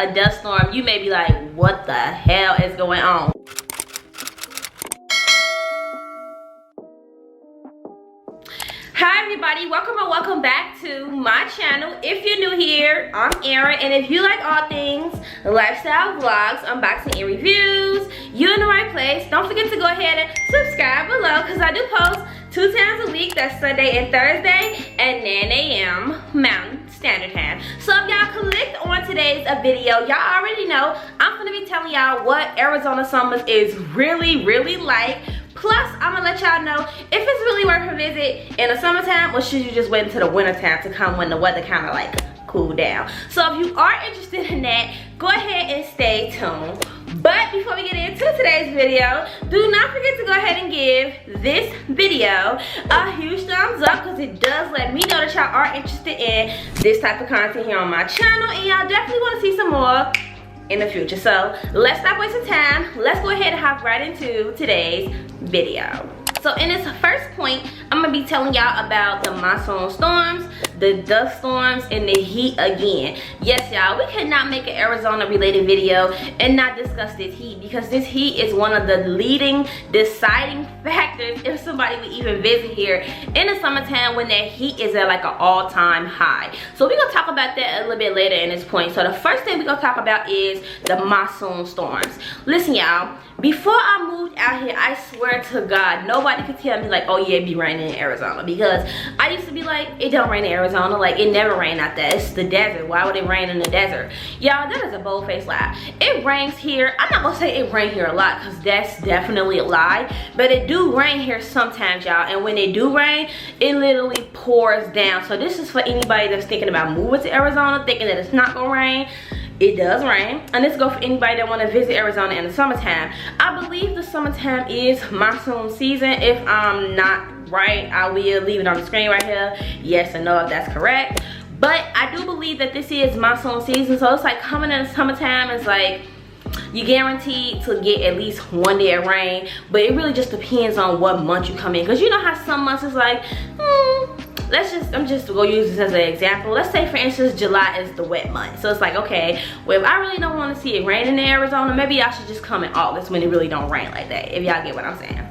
a dust storm, you may be like, what the hell is going on? Hi everybody, welcome or welcome back to my channel. If you're new here, I'm Erin, and if you like all things lifestyle vlogs, unboxing and reviews, you're in the right place. Don't forget to go ahead and subscribe below because I do post 2 times a week. That's Sunday and Thursday at 9 a.m. Mountain Standard Time. So if y'all clicked on today's video, y'all already know I'm gonna be telling y'all what Arizona summers is really like. Plus, I'm gonna let y'all know if it's really worth a visit in the summertime, or should you just wait until the winter time to come when the weather kind of like cool down. So if you are interested in that, go ahead and stay tuned. But before we get into today's video, do not forget to go ahead and give this video a huge thumbs up because it does let me know that y'all are interested in this type of content here on my channel, and y'all definitely want to see some more in the future. So let's stop wasting time. Let's go ahead and hop right into today's video. So in this first point, I'm gonna be telling y'all about the monsoon storms, the dust storms, and the heat again. Yes, y'all, we cannot make an Arizona related video and not discuss this heat, because this heat is one of the leading deciding factors if somebody would even visit here in the summertime when that heat is at like an all-time high. So we're gonna talk about that a little bit later in this point. So the first thing we're gonna talk about is the monsoon storms. Listen, y'all, before I moved out here, I swear to God, nobody could tell me like, oh yeah, it be raining in Arizona, because I used to be like, it don't rain in Arizona, like it never rain out there, it's the desert, why would it rain in the desert? Y'all, that is a bold-faced lie. It rains here. I'm not gonna say it rain here a lot, because that's definitely a lie, but it do rain here sometimes, y'all, and when it do rain, it literally pours down. So this is for anybody that's thinking about moving to Arizona, thinking that it's not gonna rain. It does rain, and this goes for anybody that want to visit Arizona in the summertime. I believe the summertime is monsoon season. If I'm not right, I will leave it on the screen right here, yes or no, if that's correct. But I do believe that this is monsoon season, so it's like coming in the summertime, it's like you're guaranteed to get at least one day of rain, but it really just depends on what month you come in, because you know how some months is like, I'm just gonna use this as an example. Let's say for instance July is the wet month, so it's like, okay, well if I really don't want to see it raining in Arizona, maybe I should just come in August when it really don't rain like that, if y'all get what I'm saying.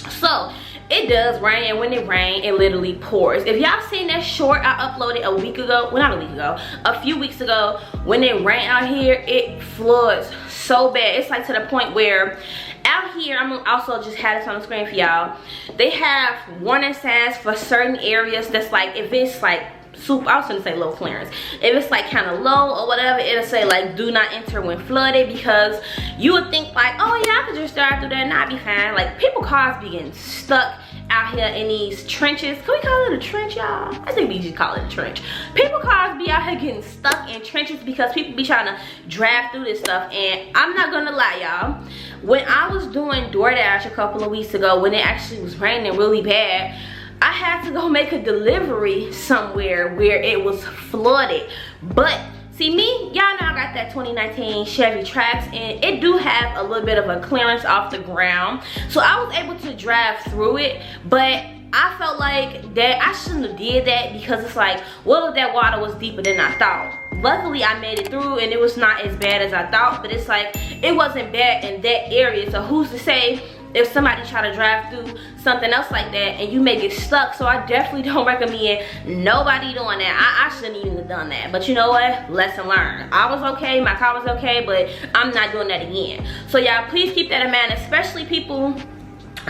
So it does rain, and when it rains, it literally pours. If y'all seen that short I uploaded a week ago, well not a week ago, a few weeks ago, when it rained out here, it floods so bad. It's like to the point where out here, I'm gonna also just have this on the screen for y'all, they have warning signs for certain areas that's like, if it's like super, I was gonna say low clearance, if it's like kind of low or whatever, it'll say like do not enter when flooded, because you would think like, oh yeah, I could just drive through there and I'd be fine. Like people cars be getting stuck out here in these trenches. Can we call it a trench, y'all? I think we just call it a trench. People cars be out here getting stuck in trenches because people be trying to drive through this stuff. And I'm not gonna lie, y'all, when I was doing DoorDash a couple of weeks ago, when it actually was raining really bad, I had to go make a delivery somewhere where it was flooded. But see me, y'all know I got that 2019 Chevy Trax, and it do have a little bit of a clearance off the ground, so I was able to drive through it. But I felt like that I shouldn't have did that, because it's like, what if that water was deeper than I thought? Luckily I made it through and it was not as bad as I thought, but it's like it wasn't bad in that area, so who's to say if somebody try to drive through something else like that and you may get stuck. So I definitely don't recommend nobody doing that. I shouldn't even have done that, but you know what, lesson learned. I was okay, my car was okay, but I'm not doing that again. So y'all, please keep that in mind, especially people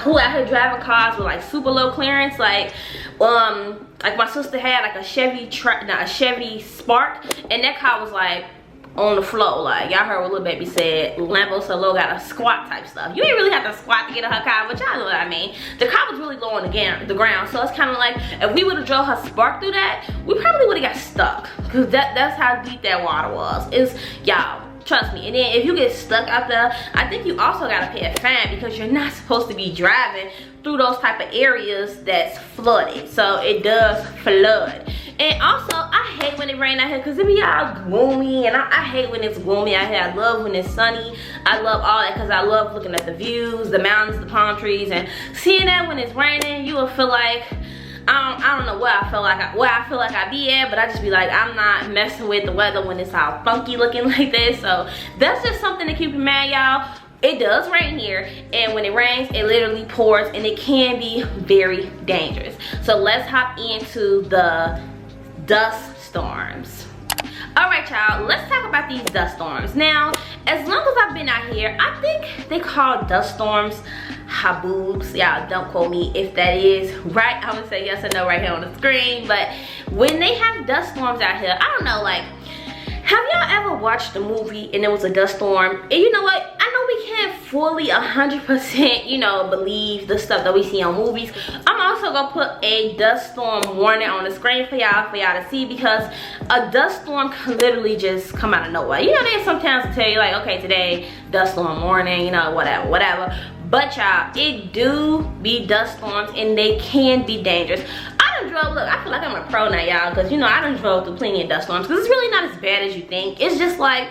who out here driving cars with like super low clearance. Like my sister had like a Chevy Spark, and that car was like on the floor. Like y'all heard what little baby said, Lambo Solo got a squat type stuff. You ain't really have to squat to get in her car, but y'all know what I mean. The car was really low on the ground, so it's kind of like if we would have drove her Spark through that, we probably would have got stuck, because that's how deep that water was. It's, y'all, trust me. And then if you get stuck out there, I think you also gotta pay a fine, because you're not supposed to be driving through those type of areas that's flooded. So it does flood. And also, I hate when it rain out here, because it be all gloomy, and I hate when it's gloomy out here. I love when it's sunny. I love all that, because I love looking at the views, the mountains, the palm trees, and seeing that when it's raining, you will feel like I don't know where I feel like I be at, but I just be like, I'm not messing with the weather when it's all funky looking like this. So that's just something to keep in mind, y'all. It does rain here, and when it rains, it literally pours, and it can be very dangerous. So let's hop into the dust storms. All right, y'all, let's talk about these dust storms. Now, as long as I've been out here, I think they call dust storms haboobs. Y'all don't quote me if that is right. I'm gonna say yes or no right here on the screen. But when they have dust storms out here, I don't know, like, have y'all ever watched a movie and there was a dust storm? And you know what? I know we can't fully 100%, you know, believe the stuff that we see on movies. I'm also gonna put a dust storm warning on the screen for y'all to see, because a dust storm can literally just come out of nowhere. You know, they sometimes tell you like, okay, today dust storm warning, you know, whatever. But y'all, it do be dust storms, and they can be dangerous. I done drove, look, I feel like I'm a pro now, y'all, because you know I done drove through plenty of dust storms, because it's really not as bad as you think. It's just like,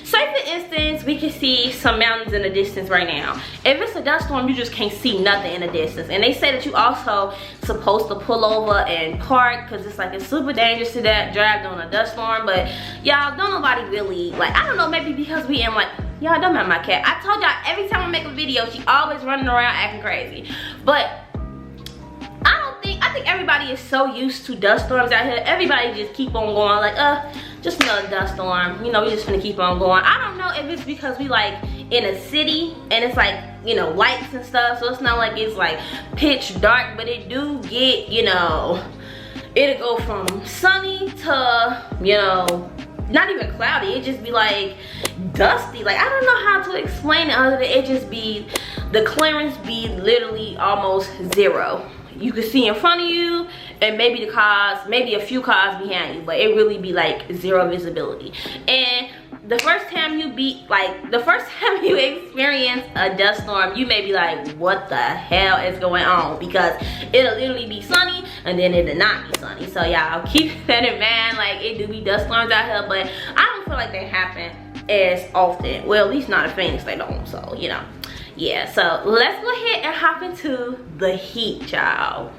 say for instance, we can see some mountains in the distance right now. If it's a dust storm, you just can't see nothing in the distance. And they say that you also supposed to pull over and park, because it's like it's super dangerous to drive during a dust storm. But y'all, don't nobody really, like, I don't know, maybe because we in like, y'all don't mind my cat. I told y'all every time I make a video, she always running around acting crazy. But I think everybody is so used to dust storms out here. Everybody just keep on going like, just another dust storm. You know, we just gonna keep on going. I don't know if it's because we like in a city and it's like, you know, lights and stuff. So it's not like it's like pitch dark, but it do get, you know, it'll go from sunny to, you know, not even cloudy. It just be like dusty. Like, I don't know how to explain it other than it just be, the clearance be literally almost zero. You can see in front of you and maybe the cars, maybe a few cars behind you, but it really be like zero visibility. And the first time you experience a dust storm, you may be like, what the hell is going on? Because it'll literally be sunny and then it'll not be sunny. So y'all keep that in mind. Like, it do be dust storms out here, but I don't feel like they happen as often. Well, at least not in Phoenix they don't, so you know. Yeah, so let's go ahead and hop into the heat, y'all.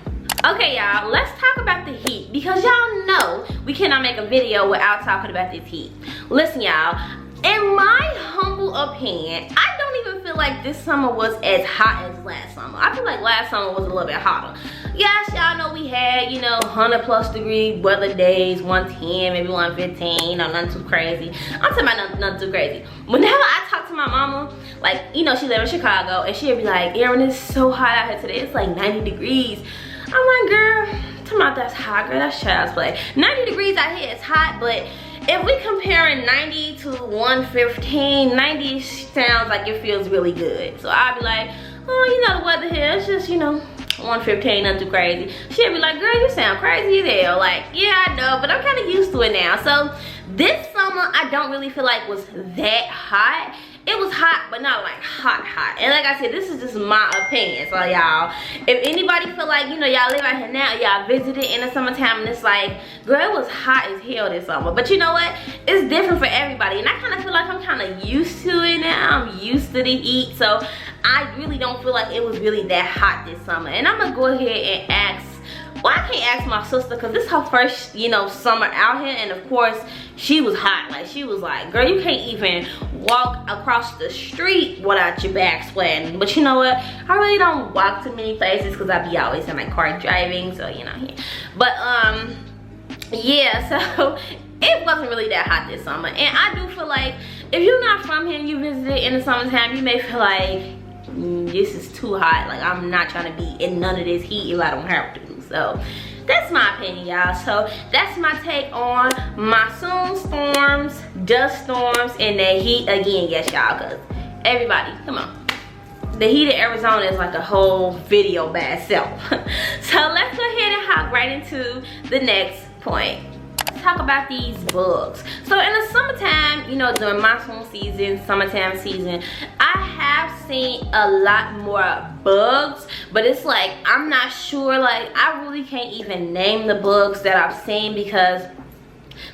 Okay, y'all, let's talk about the heat, because y'all know we cannot make a video without talking about this heat. Listen, y'all, in my humble opinion, I don't even feel like this summer was as hot as last summer. I feel like last summer was a little bit hotter. Yes, y'all know we had, you know, 100+ degree weather days, 110, maybe 115, you know, nothing too crazy. I'm talking about nothing too crazy. Whenever I talk to my mama, like, you know, she live in Chicago, and she'll be like, Erin, it's so hot out here today. It's like 90 degrees. I'm like, girl, talking about that's hot, girl, that's child's play. 90 degrees out here is hot, but if we comparing 90 to 115, 90 sounds like it feels really good. So I'll be like, oh, you know, the weather here, it's just, you know, 115, nothing too crazy. She'll be like, girl, you sound crazy as hell. Like, yeah, I know, but I'm kind of used to it now. So this summer, I don't really feel like was that hot. It was hot, but not like hot. And like I said, this is just my opinion. So y'all, if anybody feel like, you know, y'all live out here now, y'all visited in the summertime and it's like, girl, it was hot as hell this summer. But you know what? It's different for everybody. And I kind of feel like I'm kind of used to it now. I'm used to the heat. So I really don't feel like it was really that hot this summer. And I'm going to go ahead and ask, well, I can't ask my sister because this is her first, you know, summer out here. And of course, she was hot. Like, she was like, girl, you can't even walk across the street without your back sweating. But you know what? I really don't walk to many places because I be always in my car driving. So, you know, yeah. But, yeah, so it wasn't really that hot this summer. And I do feel like if you're not from here and you visited in the summertime, you may feel like, this is too hot. Like, I'm not trying to be in none of this heat if I don't have to. So that's my opinion, y'all. So that's my take on monsoon storms, dust storms, and the heat again. Yes, y'all, because everybody, come on, the heat of Arizona is like a whole video by itself. So let's go ahead and hop right into the next point. Let's talk about these bugs. So in the summertime, you know, during monsoon season, summertime season, I have seen a lot more bugs, but it's like, I'm not sure, like, I really can't even name the bugs that I've seen, because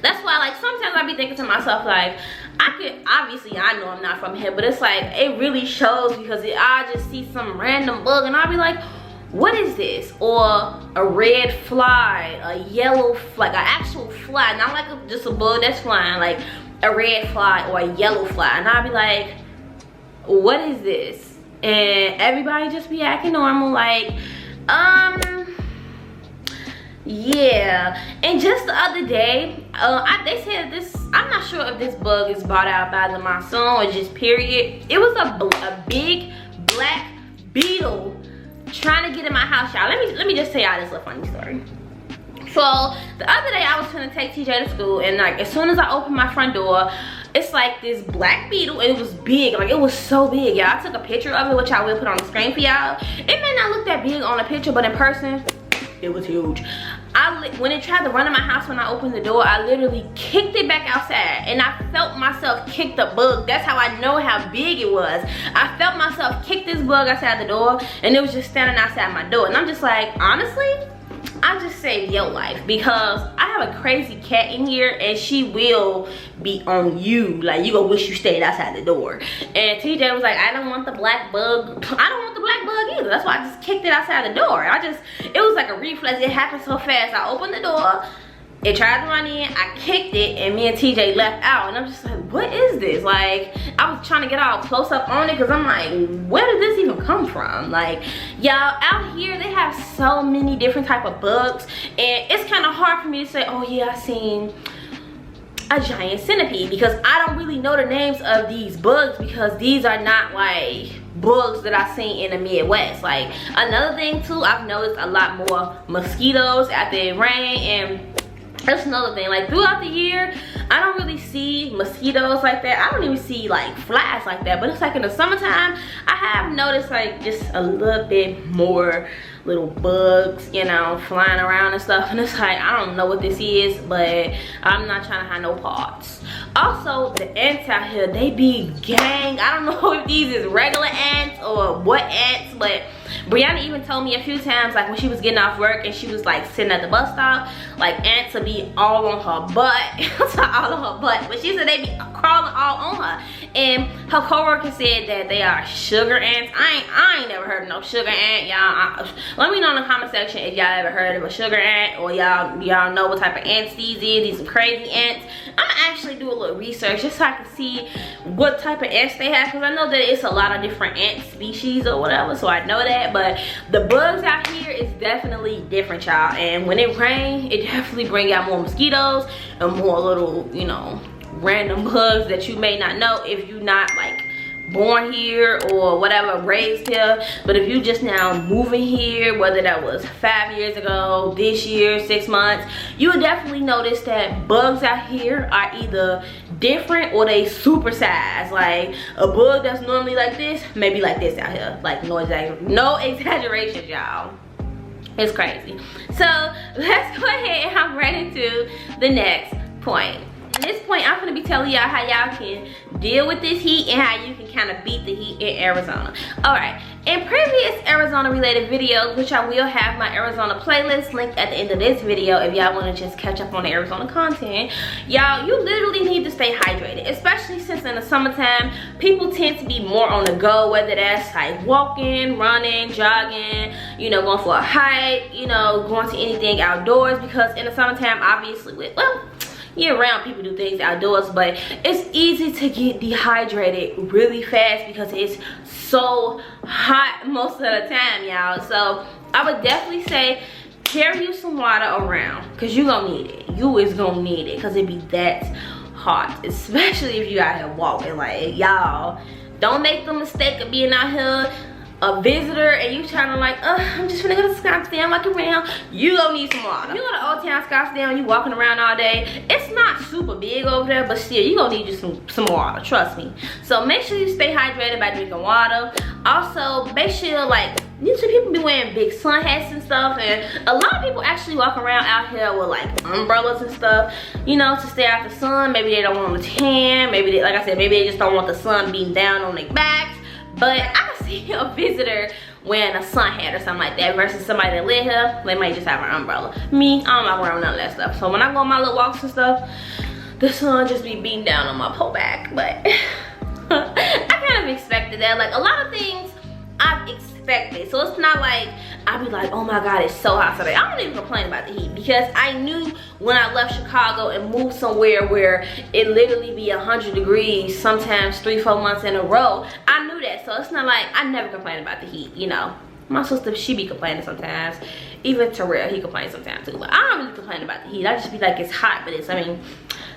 that's why, like, sometimes I be thinking to myself, like, I could, obviously I know I'm not from here, but it's like, it really shows, because I just see some random bug and I'll be like, what is this? Or a red fly, a yellow, like an actual fly, not like just a bug that's flying, like a red fly or a yellow fly. And I'll be like, what is this? And everybody just be acting normal, like, yeah. And just the other day, they said this, I'm not sure if this bug is brought out by the monsoon or just period. It was a big black beetle trying to get in my house, y'all. Let me just tell y'all this little funny story. So the other day I was trying to take TJ to school, and like as soon as I opened my front door, it's like this black beetle. It was big, like it was so big, y'all. I took a picture of it, which I will put on the screen for y'all. It may not look that big on the picture, but in person, it was huge. When it tried to run in my house when I opened the door, I literally kicked it back outside, and I felt myself kick the bug. That's how I know how big it was. I felt myself kick this bug outside the door, and it was just standing outside my door. And I'm just like, honestly, I just saved your life, because I have a crazy cat in here and she will be on you. Like, you gonna wish you stayed outside the door. And TJ was like, I don't want the black bug. I don't want the black bug either. That's why I just kicked it outside the door. It was like a reflex. It happened so fast. I opened the door, it tried to run in, I kicked it, and me and TJ left out. And I'm just like, what is this? Like, I was trying to get all close up on it, because I'm like, where did this even come from? Like, y'all, out here they have so many different type of bugs, and it's kind of hard for me to say, oh yeah, I seen a giant centipede, because I don't really know the names of these bugs, because these are not like bugs that I seen in the Midwest. Like, another thing too, I've noticed a lot more mosquitoes after it rain. And that's another thing, like throughout the year I don't really see mosquitoes like that. I don't even see like flies like that, but it's like in the summertime I have noticed like just a little bit more little bugs, you know, flying around and stuff. And it's like, I don't know what this is, but I'm not trying to have no parts. Also, the ants out here, they be gang. I don't know if these is regular ants or what ants, but Brianna even told me a few times, like when she was getting off work and she was like sitting at the bus stop, like ants would be all on her butt. All on her butt, but she said they be crawling all on her. And her coworker said that they are sugar ants. I ain't never heard of no sugar ant, y'all. Let me know in the comment section if y'all ever heard of a sugar ant, or y'all know what type of ants these is. These are crazy ants. I'm gonna actually do a little research just so I can see what type of ants they have, because I know that it's a lot of different ant species or whatever, so I know that. But the bugs out here is definitely different, y'all. And when it rains, it definitely bring out more mosquitoes and more little, you know, random bugs that you may not know if you're not like born here or whatever, raised here. But if you just now moving here, whether that was 5 years ago, this year, 6 months, you would definitely notice that bugs out here are either different or they super size. Like a bug that's normally like this, maybe like this out here. Like no exaggeration, y'all. It's crazy. So let's go ahead and hop right into the next point. At this point, I'm gonna be telling y'all how y'all can deal with this heat and how you can kind of beat the heat in Arizona. All right, in previous Arizona related videos, which I will have my Arizona playlist linked at the end of this video if y'all want to just catch up on the Arizona content, y'all, you literally need to stay hydrated, especially since in the summertime people tend to be more on the go, whether that's like walking, running, jogging, you know, going for a hike, you know, going to anything outdoors, because in the summertime, obviously, year round people do things outdoors, but it's easy to get dehydrated really fast because it's so hot most of the time, y'all. So I would definitely say carry you some water around, because you gonna need it. You is gonna need it because it be that hot, especially if you out here walking. Like, y'all, don't make the mistake of being out here a visitor and you trying to like, I'm just gonna go to Scottsdale, walk around. You gonna need some water. If you go to Old Town Scottsdale, you walking around all day, it's not super big over there, but still, you gonna need you some water, trust me. So make sure you stay hydrated by drinking water. Also, make sure, like, usually people be wearing big sun hats and stuff, and a lot of people actually walk around out here with like umbrellas and stuff, you know, to stay out the sun. Maybe they don't want to tan, maybe they, like I said, maybe they just don't want the sun beating down on their backs. But I see a visitor wearing a sun hat or something like that versus somebody that live here, they might just have an umbrella. Me, I don't like wearing none of that stuff. So when I go on my little walks and stuff, the sun just be beating down on my whole back. But I kind of expected that. Like, a lot of things expect it. So it's not like I'll be like, oh my god, it's so hot today. I don't even complain about the heat because I knew when I left Chicago and moved somewhere where it literally be 100 degrees sometimes 3-4 months in a row. I knew that, so it's not like I never complain about the heat, you know. My sister, she be complaining sometimes. Even Terrell, he complains sometimes too. But I don't really complain about the heat. I just be like, it's hot, but it's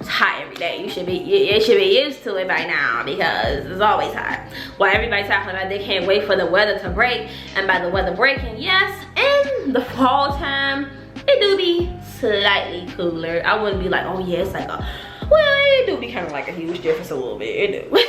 hot every day. You should be used to it by now because it's always hot. While everybody's talking about they can't wait for the weather to break, and by the weather breaking, yes, in the fall time, it do be slightly cooler. I wouldn't be like, oh yeah, it's like a, well, it do be kind of like a huge difference a little bit. It do.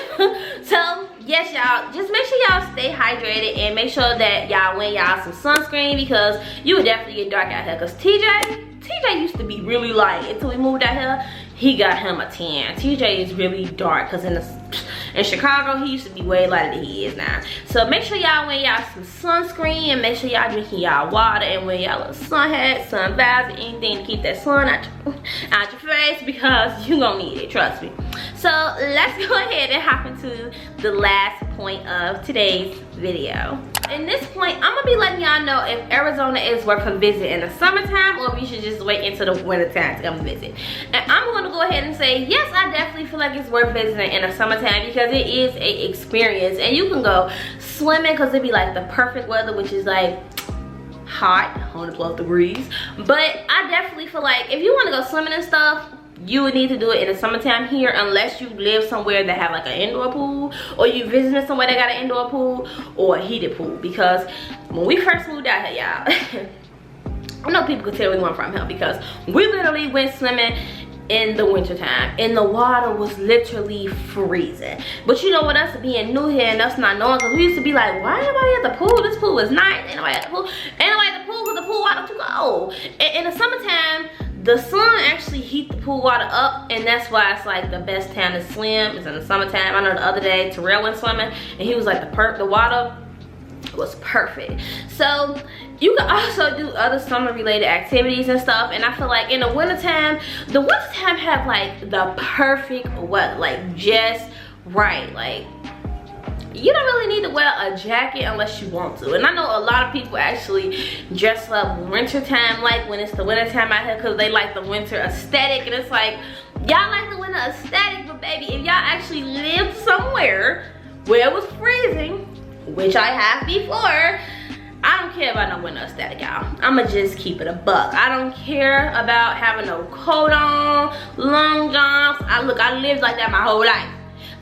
So yes, y'all, just make sure y'all stay hydrated and make sure that y'all wear y'all some sunscreen because you would definitely get dark out here. Because TJ used to be really light until we moved out here. He got him a tan. TJ is really dark because in Chicago he used to be way lighter than he is now. So make sure y'all wear y'all some sunscreen and make sure y'all drinking y'all water and wear y'all little sun hat, sun visor, anything to keep that sun out your face because you gonna need it, trust me. So let's go ahead and hop into the last point of today's video. In this point, I'm gonna be letting y'all know if Arizona is worth a visit in the summertime or if you should just wait until the winter time to come visit. And I'm gonna go ahead and say, yes, I definitely feel like it's worth visiting in the summertime because it is a experience. And you can go swimming because it'd be like the perfect weather, which is like hot, 112 degrees. But I definitely feel like if you wanna go swimming and stuff, you would need to do it in the summertime here unless you live somewhere that have like an indoor pool or you visiting somewhere that got an indoor pool or a heated pool. Because when we first moved out here, y'all, I know people could tell we weren't from here because we literally went swimming in the wintertime and the water was literally freezing. But you know what, us being new here and us not knowing, because we used to be like, why ain't nobody at the pool? This pool is nice. Ain't nobody at the pool. Ain't nobody at the pool because the pool water too cold. In the summertime, the sun actually heat the pool water up, and that's why it's like the best time to swim is in the summertime. I know the other day Terrell went swimming and he was like the water was perfect. So you can also do other summer related activities and stuff, and I feel like in the wintertime have like the perfect weather, like just right. Like you don't really need to wear a jacket unless you want to. And I know a lot of people actually dress up winter time, like when it's the winter time out here, because they like the winter aesthetic. And it's like, y'all like the winter aesthetic, but baby, if y'all actually lived somewhere where it was freezing, which I have before, I don't care about no winter aesthetic, y'all. I'ma just keep it a buck. I don't care about having no coat on, long johns. I lived like that my whole life.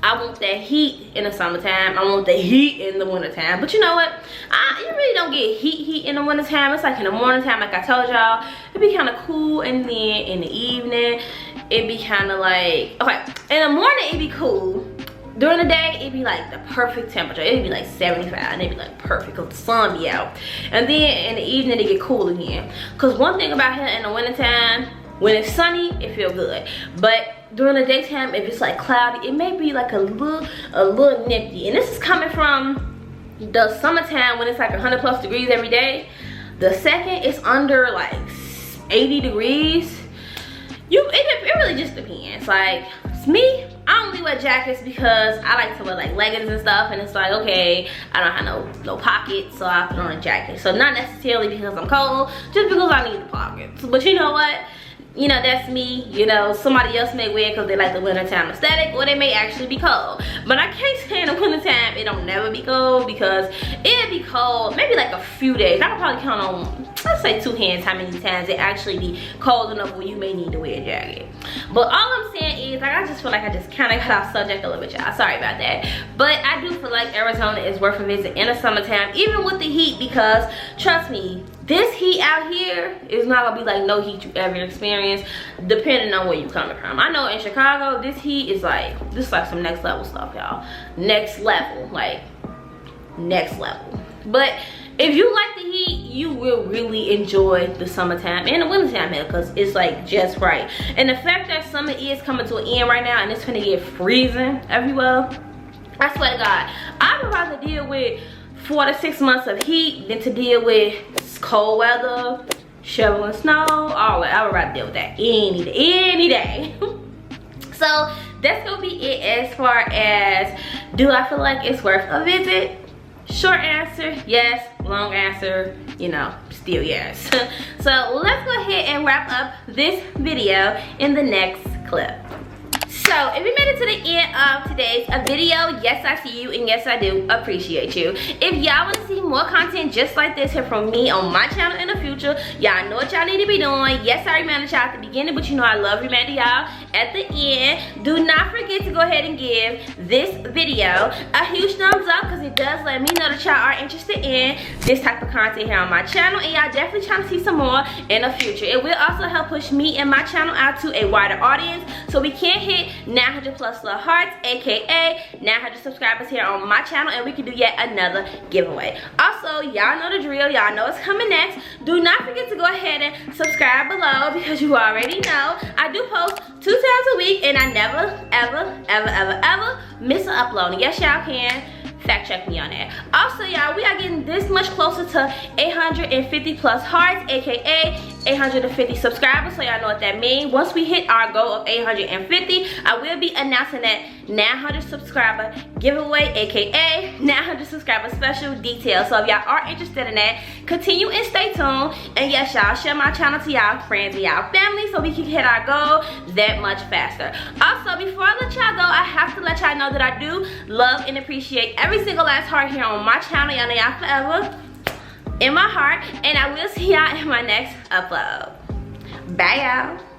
I want that heat in the summertime. I want the heat in the wintertime. But you know what? You really don't get heat in the wintertime. It's like in the morning time, like I told y'all, it'd be kind of cool, and then in the evening, it'd be kind of like, okay, in the morning it'd be cool. During the day, it'd be like the perfect temperature. It'd be like 75, and it'd be like perfect because the sun be out. And then in the evening, it get cool again. Because one thing about here in the wintertime, when it's sunny, it feel good. But during the daytime, if it's like cloudy, it may be like a little nippy. And this is coming from the summertime when it's like 100+ degrees every day. The second it's under like 80 degrees, it really just depends. Like me, I only wear jackets because I like to wear like leggings and stuff, and it's like, okay, I don't have no pockets, so I put on a jacket. So not necessarily because I'm cold, just because I need the pockets. But you know what? You know, that's me. You know, somebody else may wear it because they like the wintertime aesthetic, or they may actually be cold. But I can't say in the wintertime it don't never be cold, because it'd be cold maybe like a few days. I could probably count on, let's say 2 hands, how many times it actually be cold enough where you may need to wear a jacket. But all I'm saying is, like, I just feel like I just kind of got off subject a little bit, y'all. Sorry about that. But I do feel like Arizona is worth a visit in the summertime, even with the heat, because trust me, this heat out here is not gonna be like no heat you ever experienced, depending on where you coming from. I know in Chicago, this heat is like, this is like some next level stuff, y'all. Next level, like next level. But if you like the heat, you will really enjoy the summertime and the wintertime here, because it's like just right. And the fact that summer is coming to an end right now and it's gonna get freezing everywhere, I swear to God, I would rather deal with 4 to 6 months of heat than to deal with cold weather, shoveling snow, all that. I would rather deal with that any day. So that's gonna be it as far as, do I feel like it's worth a visit? Short answer, yes. long answer, you know, still yes. So let's go ahead and wrap up this video in the next clip. So if you made it to the end of today's video, yes, I see you, and yes, I do appreciate you. If y'all want to see more content just like this here from me on my channel in the future, y'all know what y'all need to be doing. Yes, I reminded y'all at the beginning, but you know I love reminding y'all at the end. Do not forget to go ahead and give this video a huge thumbs up, because it does let me know that y'all are interested in this type of content here on my channel, and y'all definitely trying to see some more in the future. It will also help push me and my channel out to a wider audience, so we can hit 900 plus love hearts, aka 900 subscribers here on my channel, and we can do yet another giveaway. Also, y'all know the drill, y'all know what's coming next. Do not forget to go ahead and subscribe below, because you already know I do post 2 times a week, and I never ever miss an upload. And yes, y'all can fact check me on that. Also, y'all, we are getting this much closer to 850 plus hearts, aka 850 subscribers, so y'all know what that means. Once we hit our goal of 850, I will be announcing that 900 subscriber giveaway, aka 900 subscriber special details. So if y'all are interested in that, continue and stay tuned. And yes, y'all, share my channel to y'all friends and y'all family, so we can hit our goal that much faster. Also, before I let y'all go, I have to let y'all know that I do love and appreciate every single last heart here on my channel. Y'all know y'all forever in my heart, and I will see y'all in my next upload. Bye, y'all.